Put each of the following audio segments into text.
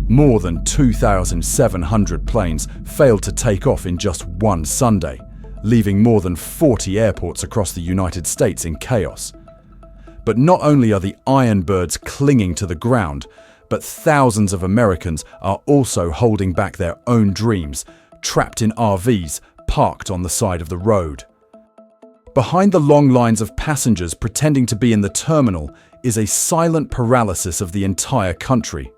More than 2,700 planes failed to take off in just one Sunday, leaving more than 40 airports across the United States in chaos. But not only are the iron birds clinging to the ground, but thousands of Americans are also holding back their own dreams, trapped in RVs parked on the side of the road. Behind the long lines of passengers pretending to be in the terminal is a silent paralysis of the entire country.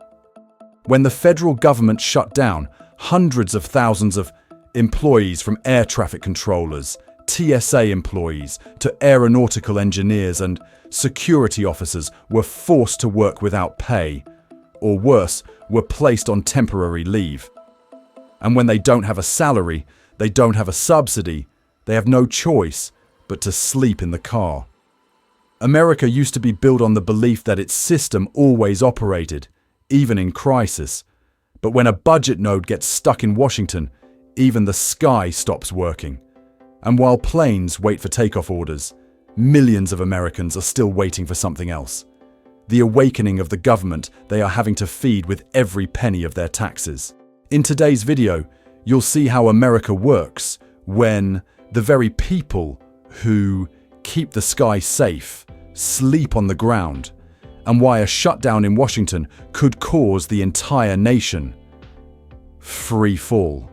When the federal government shut down, hundreds of thousands of employees, from air traffic controllers, TSA employees, to aeronautical engineers and security officers, were forced to work without pay, or worse, were placed on temporary leave. And when they don't have a salary, they don't have a subsidy, they have no choice but to sleep in the car. America used to be built on the belief that its system always operated, even in crisis. But when a budget node gets stuck in Washington, even the sky stops working. And while planes wait for takeoff orders, millions of Americans are still waiting for something else. The awakening of the government they are having to feed with every penny of their taxes. In today's video, you'll see how America works when the very people who keep the sky safe sleep on the ground, and why a shutdown in Washington could cause the entire nation free fall.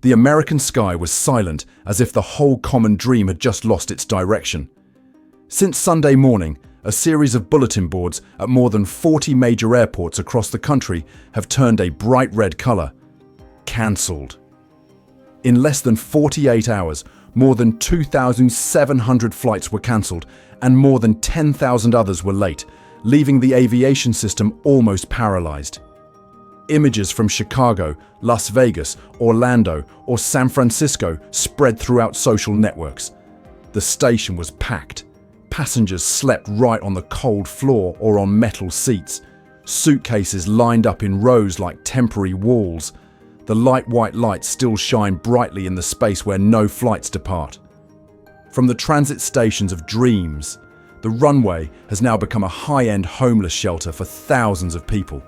The American sky was silent, as if the whole common dream had just lost its direction. Since Sunday morning, a series of bulletin boards at more than 40 major airports across the country have turned a bright red color. Cancelled. In less than 48 hours, more than 2,700 flights were cancelled, and more than 10,000 others were late, leaving the aviation system almost paralyzed. Images from Chicago, Las Vegas, Orlando, or San Francisco spread throughout social networks. The station was packed. Passengers slept right on the cold floor or on metal seats. Suitcases lined up in rows like temporary walls. The light white lights still shine brightly in the space where no flights depart. From the transit stations of dreams, the runway has now become a high-end homeless shelter for thousands of people.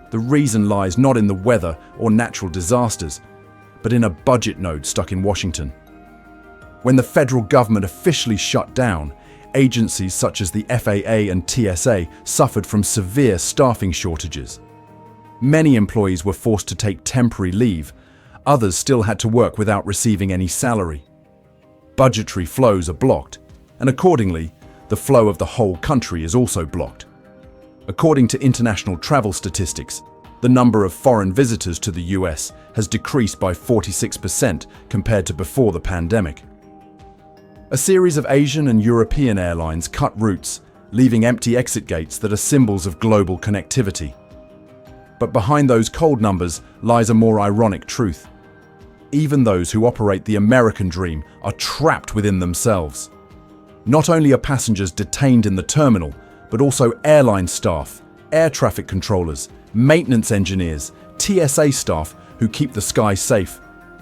The reason lies not in the weather or natural disasters, but in a budget node stuck in Washington. When the federal government officially shut down, agencies such as the FAA and TSA suffered from severe staffing shortages. Many employees were forced to take temporary leave. Others still had to work without receiving any salary. Budgetary flows are blocked, and accordingly, the flow of the whole country is also blocked. According to international travel statistics, the number of foreign visitors to the US has decreased by 46% compared to before the pandemic. A series of Asian and European airlines cut routes, leaving empty exit gates that are symbols of global connectivity. But behind those cold numbers lies a more ironic truth. Even those who operate the American dream are trapped within themselves. Not only are passengers detained in the terminal, but also airline staff, air traffic controllers, maintenance engineers, TSA staff who keep the sky safe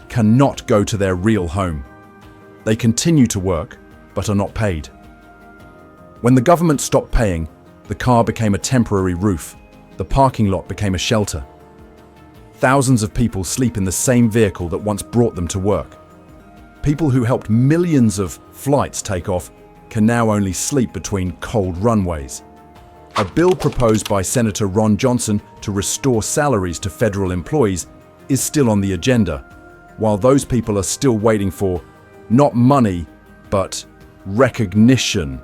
cannot go to their real home. They continue to work, but are not paid. When the government stopped paying, the car became a temporary roof. The parking lot became a shelter. Thousands of people sleep in the same vehicle that once brought them to work. People who helped millions of flights take off can now only sleep between cold runways. A bill proposed by Senator Ron Johnson to restore salaries to federal employees is still on the agenda, while those people are still waiting for not money, but recognition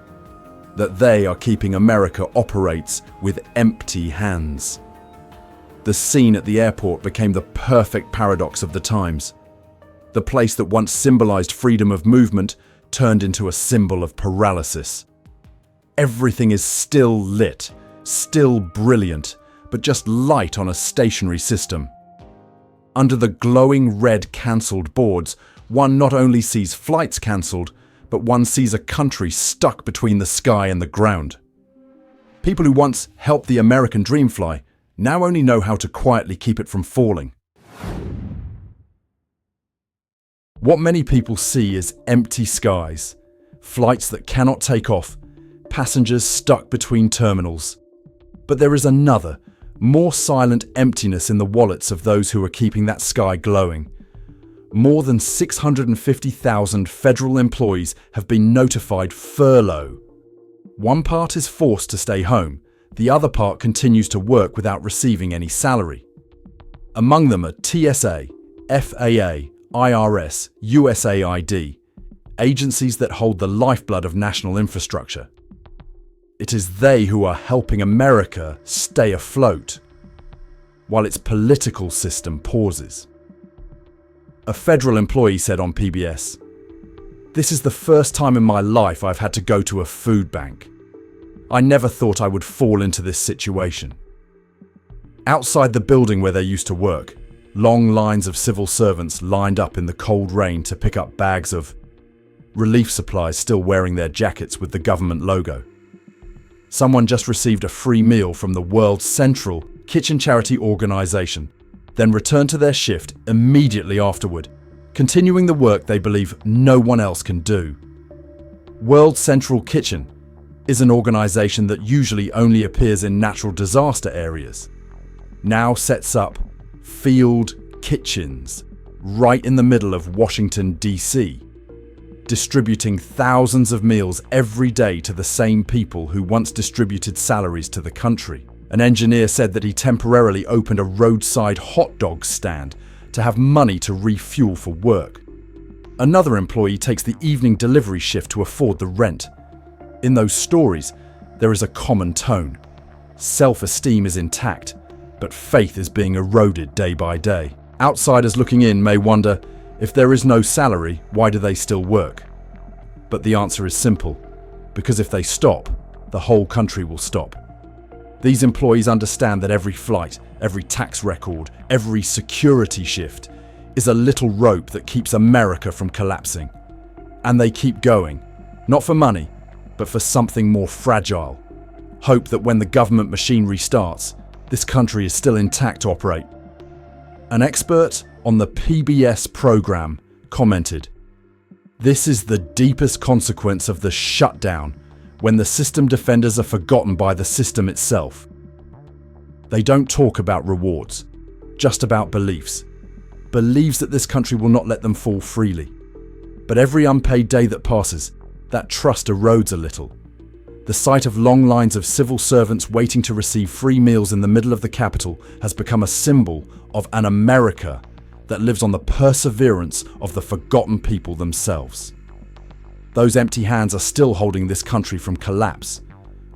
that they are keeping America operates with empty hands. The scene at the airport became the perfect paradox of the times. The place that once symbolized freedom of movement turned into a symbol of paralysis. Everything is still lit, still brilliant, but just light on a stationary system. Under the glowing red cancelled boards, one not only sees flights cancelled, but one sees a country stuck between the sky and the ground. People who once helped the American dream fly now only know how to quietly keep it from falling. What many people see is empty skies, flights that cannot take off, passengers stuck between terminals. But there is another, more silent emptiness in the wallets of those who are keeping that sky glowing. More than 650,000 federal employees have been notified furlough. One part is forced to stay home, the other part continues to work without receiving any salary. Among them are TSA, FAA, IRS, USAID, agencies that hold the lifeblood of national infrastructure. It is they who are helping America stay afloat, while its political system pauses. A federal employee said on PBS, "This is the first time in my life I've had to go to a food bank. I never thought I would fall into this situation." Outside the building where they used to work, long lines of civil servants lined up in the cold rain to pick up bags of relief supplies, still wearing their jackets with the government logo. Someone just received a free meal from the world's central kitchen charity organization, then returned to their shift immediately afterward, continuing the work they believe no one else can do. World Central Kitchen is an organization that usually only appears in natural disaster areas. Now sets up field kitchens right in the middle of Washington, D.C., distributing thousands of meals every day to the same people who once distributed salaries to the country. An engineer said that he temporarily opened a roadside hot dog stand to have money to refuel for work. Another employee takes the evening delivery shift to afford the rent. In those stories, there is a common tone. Self-esteem is intact, but faith is being eroded day by day. Outsiders looking in may wonder, if there is no salary, why do they still work? But the answer is simple, because if they stop, the whole country will stop. These employees understand that every flight, every tax record, every security shift is a little rope that keeps America from collapsing. And they keep going, not for money, but for something more fragile. Hope that when the government machine restarts, this country is still intact to operate. An expert on the PBS program commented, "This is the deepest consequence of the shutdown, when the system defenders are forgotten by the system itself. They don't talk about rewards, just about beliefs. Believes that this country will not let them fall freely. But every unpaid day that passes, that trust erodes a little. The sight of long lines of civil servants waiting to receive free meals in the middle of the Capitol has become a symbol of an America that lives on the perseverance of the forgotten people themselves. Those empty hands are still holding this country from collapse,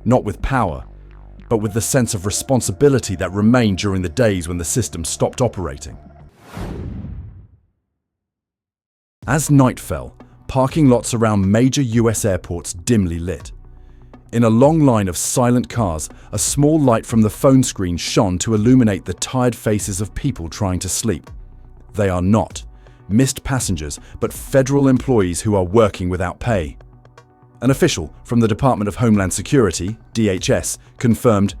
not with power, but with the sense of responsibility that remained during the days when the system stopped operating." As night fell, parking lots around major US airports dimly lit. In a long line of silent cars, a small light from the phone screen shone to illuminate the tired faces of people trying to sleep. They are not missed passengers, but federal employees who are working without pay. An official from the Department of Homeland Security, DHS, confirmed,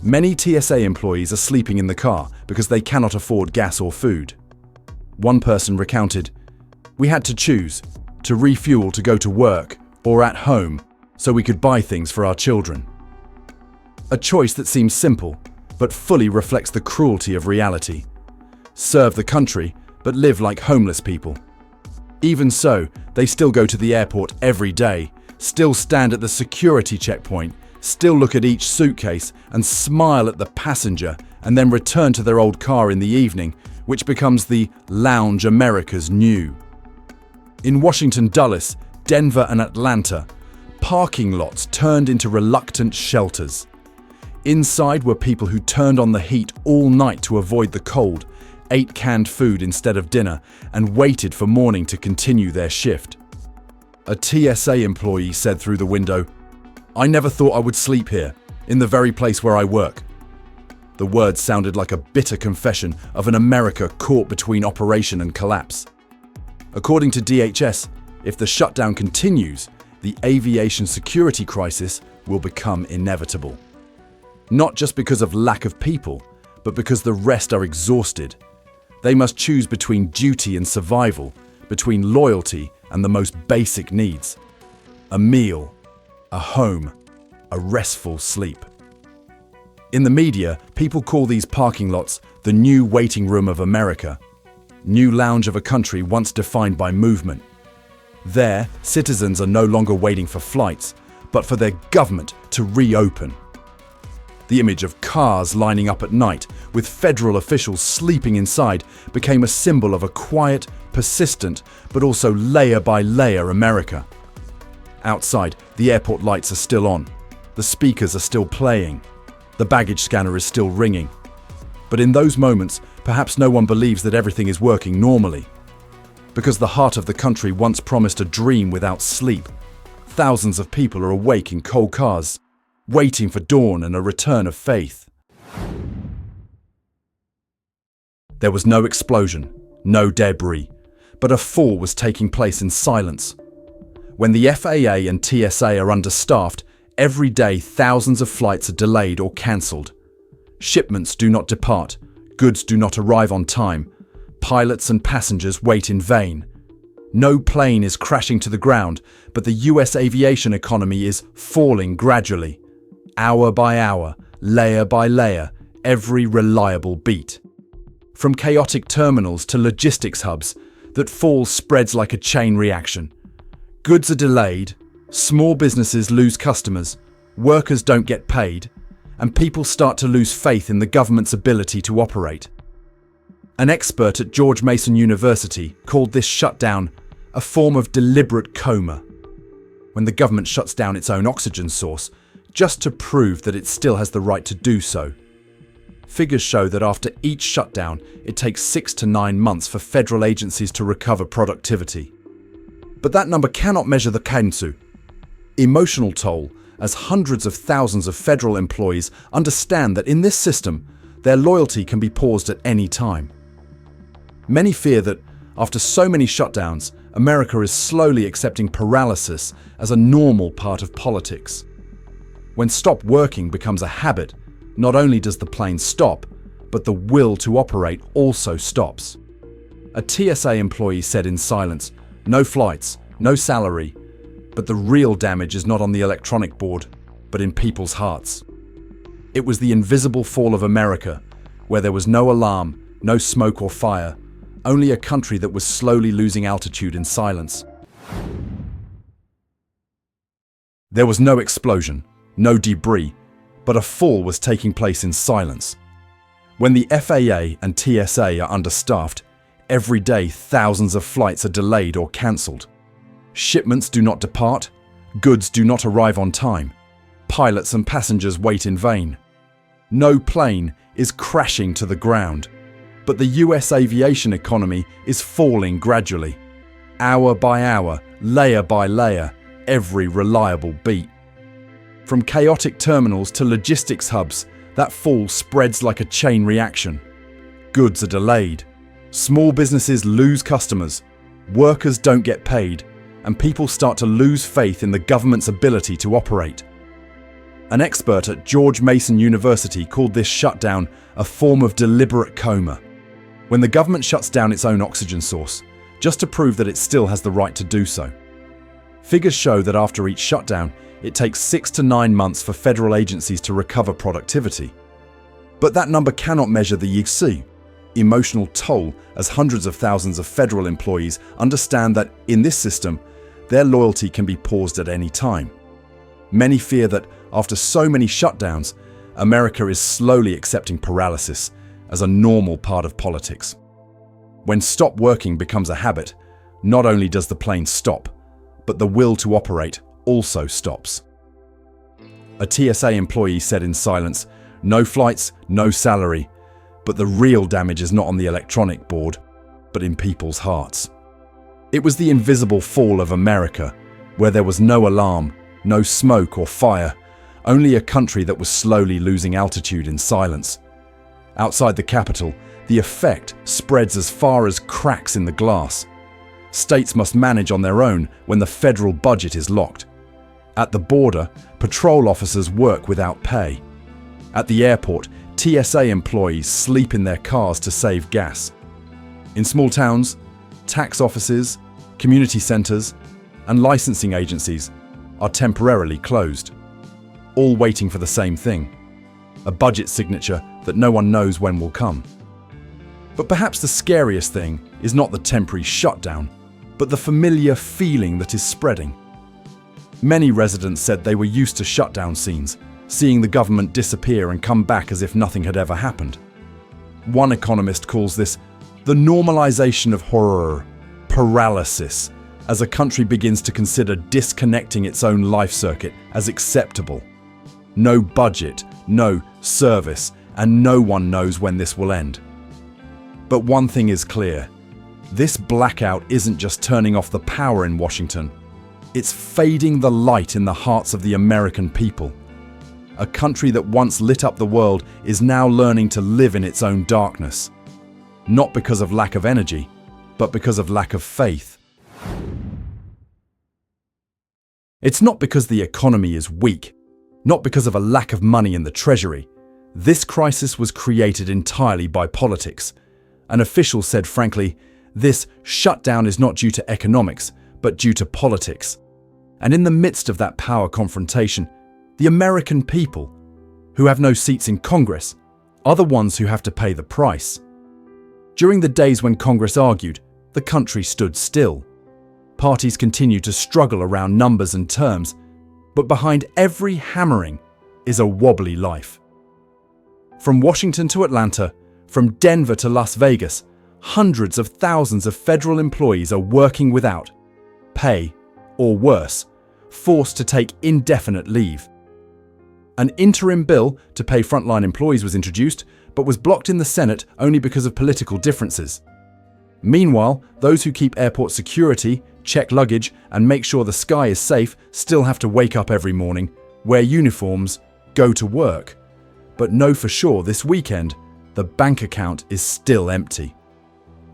"Many TSA employees are sleeping in the car because they cannot afford gas or food." One person recounted, "We had to choose to refuel to go to work or at home so we could buy things for our children." A choice that seems simple, but fully reflects the cruelty of reality. Serve the country, but live like homeless people. Even so, they still go to the airport every day, still stand at the security checkpoint, still look at each suitcase and smile at the passenger, and then return to their old car in the evening, which becomes the lounge America's new. In Washington, Dulles, Denver and Atlanta, parking lots turned into reluctant shelters. Inside were people who turned on the heat all night to avoid the cold, ate canned food instead of dinner, and waited for morning to continue their shift. A TSA employee said through the window, "I never thought I would sleep here, in the very place where I work." The words sounded like a bitter confession of an America caught between operation and collapse. According to DHS, if the shutdown continues, the aviation security crisis will become inevitable. Not just because of lack of people, but because the rest are exhausted. They must choose between duty and survival, between loyalty and the most basic needs. A meal, a home, a restful sleep. In the media, people call these parking lots the new waiting room of America, new lounge of a country once defined by movement. There, citizens are no longer waiting for flights, but for their government to reopen. The image of cars lining up at night, with federal officials sleeping inside, became a symbol of a quiet, persistent, but also layer-by-layer America. Outside, the airport lights are still on. The speakers are still playing. The baggage scanner is still ringing. But in those moments, perhaps no one believes that everything is working normally. Because the heart of the country once promised a dream without sleep, thousands of people are awake in cold cars, waiting for dawn and a return of faith. There was no explosion, no debris, but a fall was taking place in silence. When the FAA and TSA are understaffed, every day thousands of flights are delayed or cancelled. Shipments do not depart, goods do not arrive on time, pilots and passengers wait in vain. No plane is crashing to the ground, but the US aviation economy is falling gradually. Hour by hour, layer by layer, every reliable beat. From chaotic terminals to logistics hubs, that fall spreads like a chain reaction. Goods are delayed, small businesses lose customers, workers don't get paid, and people start to lose faith in the government's ability to operate. An expert at George Mason University called this shutdown a form of deliberate coma, when the government shuts down its own oxygen source just to prove that it still has the right to do so. Figures show that after each shutdown, it takes 6 to 9 months for federal agencies to recover productivity. But that number cannot measure the kansu, emotional toll, as hundreds of thousands of federal employees understand that in this system, their loyalty can be paused at any time. Many fear that, after so many shutdowns, America is slowly accepting paralysis as a normal part of politics. When stop working becomes a habit, not only does the plane stop, but the will to operate also stops. A TSA employee said in silence, "No flights, no salary, but the real damage is not on the electronic board, but in people's hearts." It was the invisible fall of America, where there was no alarm, no smoke or fire, only a country that was slowly losing altitude in silence. There was no explosion, no debris, but a fall was taking place in silence. When the FAA and TSA are understaffed, every day thousands of flights are delayed or cancelled. Shipments do not depart, goods do not arrive on time, pilots and passengers wait in vain. No plane is crashing to the ground, but the US aviation economy is falling gradually. Hour by hour, layer by layer, every reliable beat. From chaotic terminals to logistics hubs, that fall spreads like a chain reaction. Goods are delayed, small businesses lose customers, workers don't get paid, and people start to lose faith in the government's ability to operate. An expert at George Mason University called this shutdown a form of deliberate coma, when the government shuts down its own oxygen source, just to prove that it still has the right to do so. Figures show that after each shutdown, it takes 6 to 9 months for federal agencies to recover productivity. But that number cannot measure the emotional toll, as hundreds of thousands of federal employees understand that in this system, their loyalty can be paused at any time. Many fear that after so many shutdowns, America is slowly accepting paralysis as a normal part of politics. When stop working becomes a habit, not only does the plane stop, but the will to operate also stops. A TSA employee said in silence, "No flights, no salary, but the real damage is not on the electronic board, but in people's hearts." It was the invisible fall of America, where there was no alarm, no smoke or fire, only a country that was slowly losing altitude in silence. Outside the capital, the effect spreads as far as cracks in the glass. States must manage on their own when the federal budget is locked. At the border, patrol officers work without pay. At the airport, TSA employees sleep in their cars to save gas. In small towns, tax offices, community centres, and licensing agencies are temporarily closed, all waiting for the same thing: a budget signature that no one knows when will come. But perhaps the scariest thing is not the temporary shutdown, but the familiar feeling that is spreading. Many residents said they were used to shutdown scenes, seeing the government disappear and come back as if nothing had ever happened. One economist calls this the normalization of horror, paralysis, as a country begins to consider disconnecting its own life circuit as acceptable. No budget, no service, and no one knows when this will end. But one thing is clear. This blackout isn't just turning off the power in Washington. It's fading the light in the hearts of the American people. A country that once lit up the world is now learning to live in its own darkness. Not because of lack of energy, but because of lack of faith. It's not because the economy is weak, not because of a lack of money in the treasury. This crisis was created entirely by politics. An official said frankly, this shutdown is not due to economics, but due to politics. And in the midst of that power confrontation, the American people, who have no seats in Congress, are the ones who have to pay the price. During the days when Congress argued, the country stood still. Parties continued to struggle around numbers and terms, but behind every hammering is a wobbly life. From Washington to Atlanta, from Denver to Las Vegas, hundreds of thousands of federal employees are working without pay, or worse, forced to take indefinite leave. An interim bill to pay frontline employees was introduced, but was blocked in the Senate only because of political differences. Meanwhile, those who keep airport security, check luggage, and make sure the sky is safe still have to wake up every morning, wear uniforms, go to work. But know for sure this weekend, the bank account is still empty.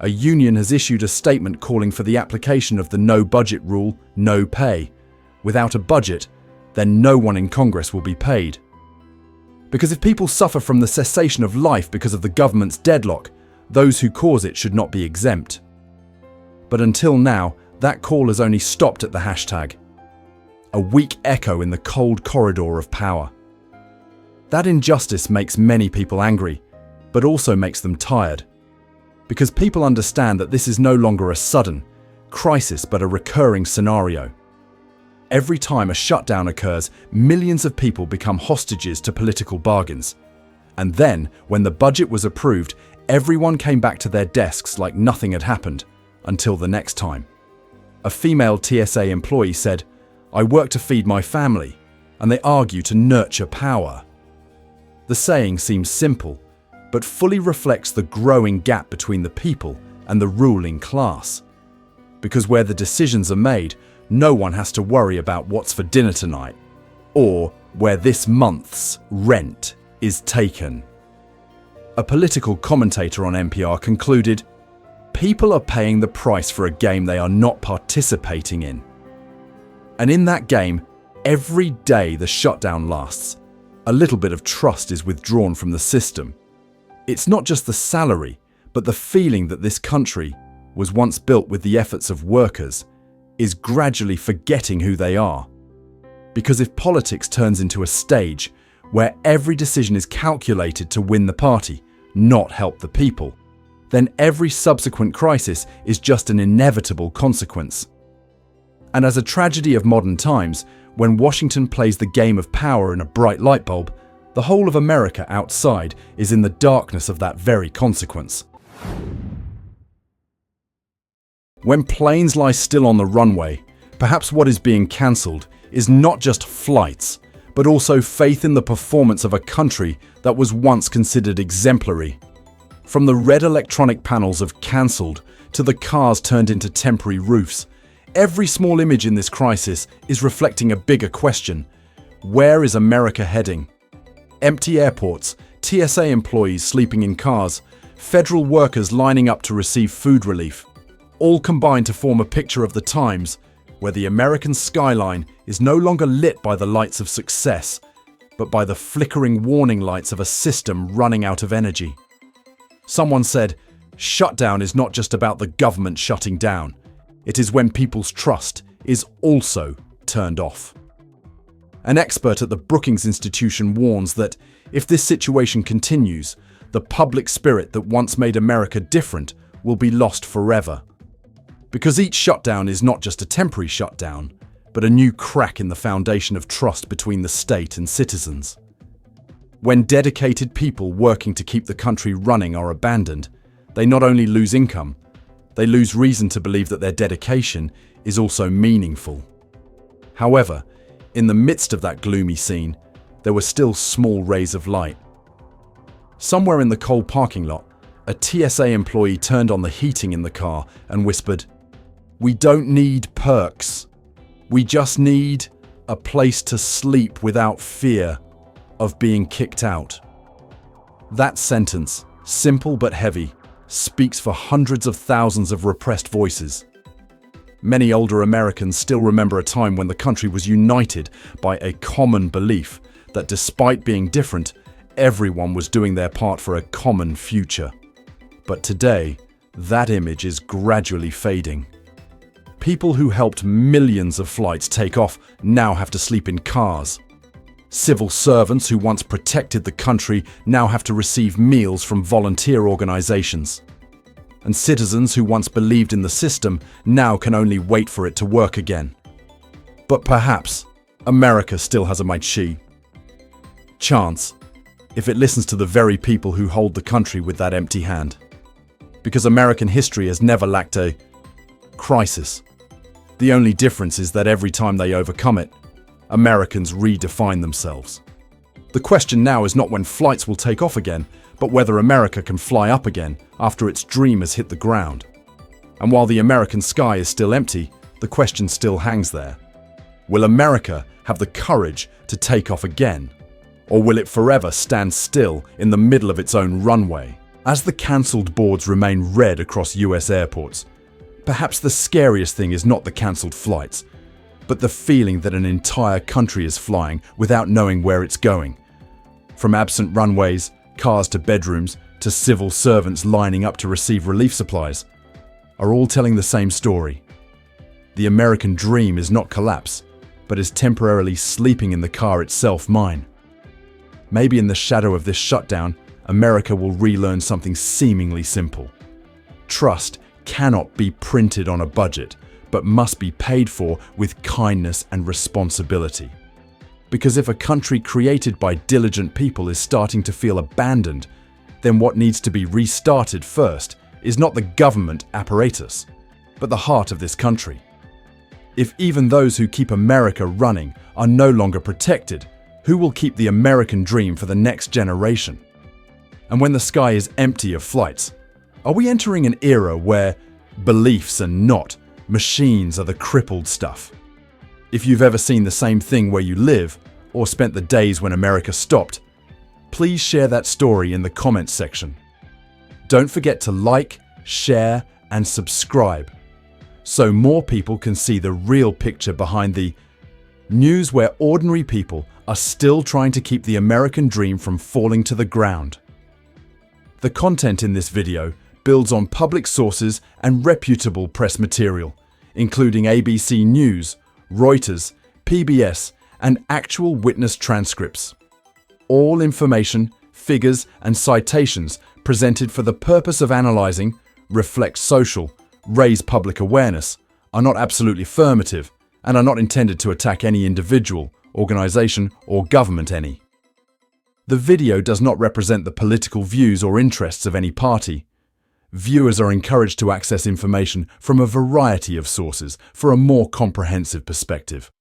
A union has issued a statement calling for the application of the no budget rule, no pay. Without a budget, then no one in Congress will be paid. Because if people suffer from the cessation of life because of the government's deadlock, those who cause it should not be exempt. But until now, that call has only stopped at the hashtag. A weak echo in the cold corridor of power. That injustice makes many people angry, but also makes them tired. Because people understand that this is no longer a sudden crisis but a recurring scenario. Every time a shutdown occurs, millions of people become hostages to political bargains. And then, when the budget was approved, everyone came back to their desks like nothing had happened, until the next time. A female TSA employee said, "I work to feed my family," and they argue to nurture power. The saying seems simple, but fully reflects the growing gap between the people and the ruling class. Because where the decisions are made, no one has to worry about what's for dinner tonight, or where this month's rent is taken. A political commentator on NPR concluded, "People are paying the price for a game they are not participating in." And in that game, every day the shutdown lasts, a little bit of trust is withdrawn from the system. It's not just the salary, but the feeling that this country was once built with the efforts of workers is gradually forgetting who they are. Because if politics turns into a stage where every decision is calculated to win the party, not help the people, then every subsequent crisis is just an inevitable consequence. And as a tragedy of modern times, when Washington plays the game of power in a bright light bulb, the whole of America outside is in the darkness of that very consequence. When planes lie still on the runway, perhaps what is being cancelled is not just flights, but also faith in the performance of a country that was once considered exemplary. From the red electronic panels of cancelled to the cars turned into temporary roofs, every small image in this crisis is reflecting a bigger question. Where is America heading? Empty airports, TSA employees sleeping in cars, federal workers lining up to receive food relief, all combine to form a picture of the times where the American skyline is no longer lit by the lights of success, but by the flickering warning lights of a system running out of energy. Someone said, "Shutdown is not just about the government shutting down. It is when people's trust is also turned off." An expert at the Brookings Institution warns that If this situation continues, the public spirit that once made America different will be lost forever. Because each shutdown is not just a temporary shutdown, but a new crack in the foundation of trust between the state and citizens. When dedicated people working to keep the country running are abandoned, they not only lose income, they lose reason to believe that their dedication is also meaningful. However, in the midst of that gloomy scene, there were still small rays of light. Somewhere in the coal parking lot, a TSA employee turned on the heating in the car and whispered, "We don't need perks. We just need a place to sleep without fear of being kicked out." That sentence, simple but heavy, speaks for hundreds of thousands of repressed voices. Many older Americans still remember a time when the country was united by a common belief that despite being different, everyone was doing their part for a common future. But today, that image is gradually fading. People who helped millions of flights take off now have to sleep in cars. Civil servants who once protected the country now have to receive meals from volunteer organizations. And citizens who once believed in the system now can only wait for it to work again. But perhaps America still has a mighty chance if it listens to the very people who hold the country with that empty hand. Because American history has never lacked a crisis. The only difference is that every time they overcome it, Americans redefine themselves. The question now is not when flights will take off again, but whether America can fly up again after its dream has hit the ground. And while the American sky is still empty, the question still hangs there. Will America have the courage to take off again? Or will it forever stand still in the middle of its own runway? As the cancelled boards remain red across US airports, perhaps the scariest thing is not the cancelled flights, but the feeling that an entire country is flying without knowing where it's going. From absent runways, cars to bedrooms, to civil servants lining up to receive relief supplies, are all telling the same story. The American dream is not collapse, but is temporarily sleeping in the car itself mine. Maybe in the shadow of this shutdown, America will relearn something seemingly simple. Trust cannot be printed on a budget, but must be paid for with kindness and responsibility. Because if a country created by diligent people is starting to feel abandoned, then what needs to be restarted first is not the government apparatus, but the heart of this country. If even those who keep America running are no longer protected, who will keep the American dream for the next generation? And when the sky is empty of flights, are we entering an era where beliefs are not, machines are the crippled stuff? If you've ever seen the same thing where you live, or spent the days when America stopped, please share that story in the comments section. Don't forget to like, share, and subscribe, so more people can see the real picture behind the news where ordinary people are still trying to keep the American dream from falling to the ground. The content in this video builds on public sources and reputable press material, including ABC News, Reuters, PBS, and actual witness transcripts. All information, figures, and citations presented for the purpose of analyzing, reflect social, raise public awareness, are not absolutely affirmative and are not intended to attack any individual, organization, or government any. The video does not represent the political views or interests of any party. Viewers are encouraged to access information from a variety of sources for a more comprehensive perspective.